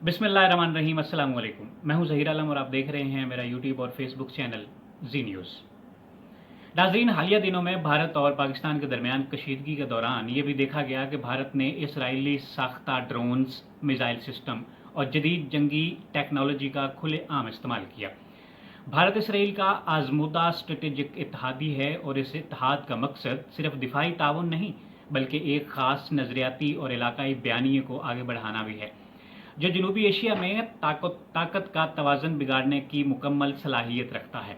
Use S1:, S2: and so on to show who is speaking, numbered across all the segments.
S1: बिस्मिल्लाहिर्रहमानिर्रहीम। अस्सलाम वालेकुम। मैं हूं ज़हीर आलम और आप देख रहे हैं मेरा यूट्यूब और फेसबुक चैनल जी न्यूज़। नाज़रीन, हालिया दिनों में भारत और पाकिस्तान के दरमियान कशीदगी के दौरान ये भी देखा गया कि भारत ने इसराइली साख्ता ड्रोन्स, मिसाइल सिस्टम और जदीद जंगी टेक्नोलॉजी का खुलेआम इस्तेमाल किया। भारत इसराइल का आजमूदा स्ट्रेटेजिक इत्तेहादी है और इस इत्तेहाद का मकसद सिर्फ दिफाई ताउन नहीं बल्कि एक ख़ास नज़रियाती और इलाकाई बयानिए को आगे बढ़ाना भी है, जो जनूबी एशिया में ताकत का तवाज़न बिगाड़ने की मुकम्मल सलाहियत रखता है।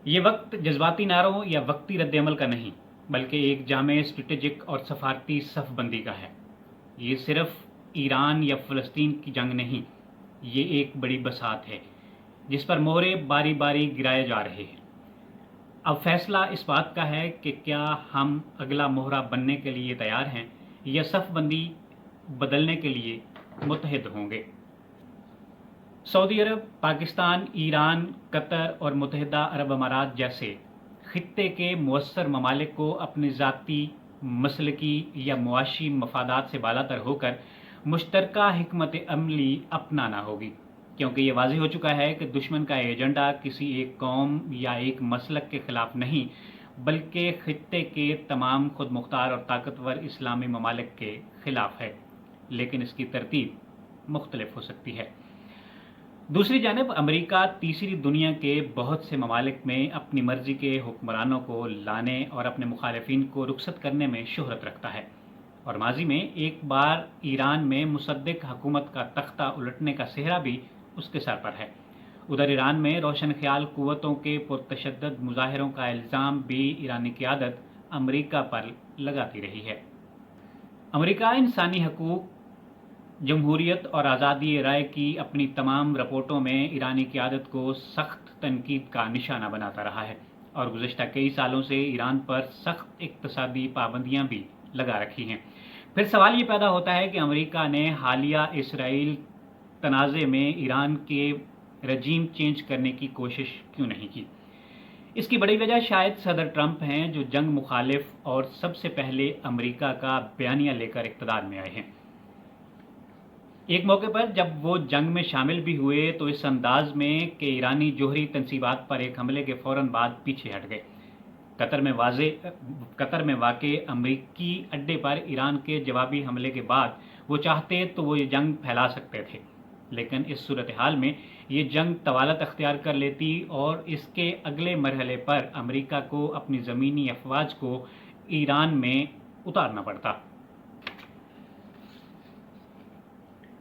S1: ये वक्त जज्बाती नारों या वक्ती रद्दअमल का नहीं बल्कि एक जामे स्ट्रेटेजिक और सफारती सफ़बंदी का है। ये सिर्फ ईरान या फ़लस्तीन की जंग नहीं, ये एक बड़ी बसात है जिस पर मोहरे बारी बारी गिराए जा रहे हैं। अब फैसला इस बात का है कि क्या हम अगला मोहरा बनने के लिए तैयार हैं या सफ़बंदी बदलने के लिए मुत्तहिद होंगे। सऊदी अरब, पाकिस्तान, ईरान, कतर और मुत्तहिदा अरब अमारात जैसे खित्ते के मुअस्सर ममालिक को अपनी ज़ाती, मसलकी या मुआशी मफादात से बालातर होकर मुश्तरका हिकमत अमली अपनाना होगी, क्योंकि ये वाज़ेह हो चुका है कि दुश्मन का एजेंडा किसी एक कौम या एक मसलक के ख़िलाफ़ नहीं बल्कि खित्ते के तमाम खुद मुख्तार और ताकतवर इस्लामी ममालिक के ख़िलाफ़ है, लेकिन इसकी तरतीब मुख्तलिफ हो सकती है। दूसरी जानब अमेरिका तीसरी दुनिया के बहुत से ममालिक में अपनी मर्ज़ी के हुक्मरानों को लाने और अपने मुखालिफिन को रुखसत करने में शोहरत रखता है, और माजी में एक बार ईरान में मुसद्दिक हुकूमत का तख्ता उलटने का सेहरा भी उसके सर पर है। उधर ईरान में रोशन ख्याल कुव्वतों के पुरतशद्दद मुजाहिरों का इल्ज़ाम भी ईरानी क़यादत अमेरिका पर लगाती रही है। अमेरिका इंसानी हकूक़, जमहूरियत और आज़ादी राय की अपनी तमाम रिपोर्टों में ईरानी क़यादत को सख्त तनकीद का निशाना बनाता रहा है और गुज़श्ता कई सालों से ईरान पर सख्त इक़्तिसादी पाबंदियाँ भी लगा रखी हैं। फिर सवाल ये पैदा होता है कि अमेरिका ने हालिया इसराइल तनाज़े में ईरान के रजीम चेंज करने की कोशिश क्यों नहीं की। इसकी बड़ी वजह शायद सदर ट्रंप हैं, जो जंग मुखालिफ और सबसे पहले अमेरिका का बयानिया लेकर इक़्तिदार में आए हैं। एक मौके पर जब वो जंग में शामिल भी हुए तो इस अंदाज में कि ईरानी जोहरी तनसीबात पर एक हमले के फ़ौरन बाद पीछे हट गए। कतर में वाक़े अमरीकी अड्डे पर ईरान के जवाबी हमले के बाद वो चाहते तो वो ये जंग फैला सकते थे, लेकिन इस सूरत हाल में ये जंग तवालत अख्तियार कर लेती और इसके अगले मरहले पर अमेरिका को अपनी ज़मीनी अफवाज को ईरान में उतारना पड़ता।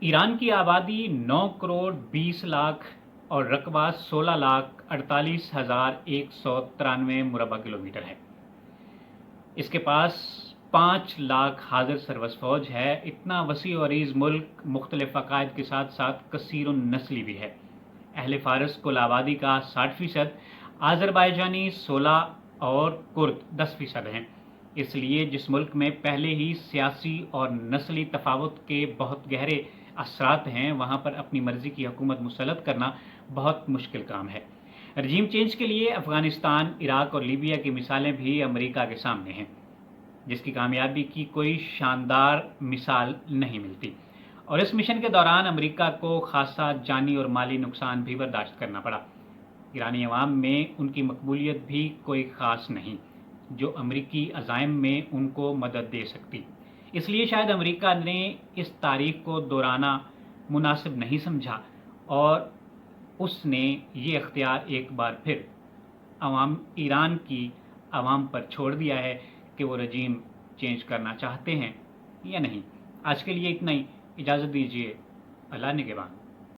S1: ईरान की आबादी 9 करोड़ 20 लाख और रकबा 16,48,193 मुरबा किलोमीटर है। इसके पास 5 लाख हाजिर सरवस फौज है। इतना वसी और अरीज़ मुल्क मुख्तलिफ अकायद के साथ साथ कसीर नस्ली भी है। अहले फ़ारस कुल आबादी का 60%, आज़रबाईजानी 16 और कुर्द 10% हैं। इसलिए जिस मुल्क में पहले ही सियासी और नस्ली तफावत के बहुत गहरे असरात हैं, वहाँ पर अपनी मर्ज़ी की हुकूमत मुसल्लत करना बहुत मुश्किल काम है। रजीम चेंज के लिए अफ़गानिस्तान, इराक और लीबिया की मिसालें भी अमेरिका के सामने हैं, जिसकी कामयाबी की कोई शानदार मिसाल नहीं मिलती, और इस मिशन के दौरान अमेरिका को खासा जानी और माली नुकसान भी बर्दाश्त करना पड़ा। ईरानी अवाम में उनकी मकबूलियत भी कोई ख़ास नहीं जो अमेरिकी अज़ाइम में उनको मदद दे सकती। इसलिए शायद अमेरिका ने इस तारीख को दोहराना मुनासिब नहीं समझा और उसने ये अख्तियार एक बार फिर ईरान की आवाम पर छोड़ दिया है कि वो रजीम चेंज करना चाहते हैं या नहीं। आज के लिए इतना ही। इजाज़त दीजिए। अल्लाह निगहबान।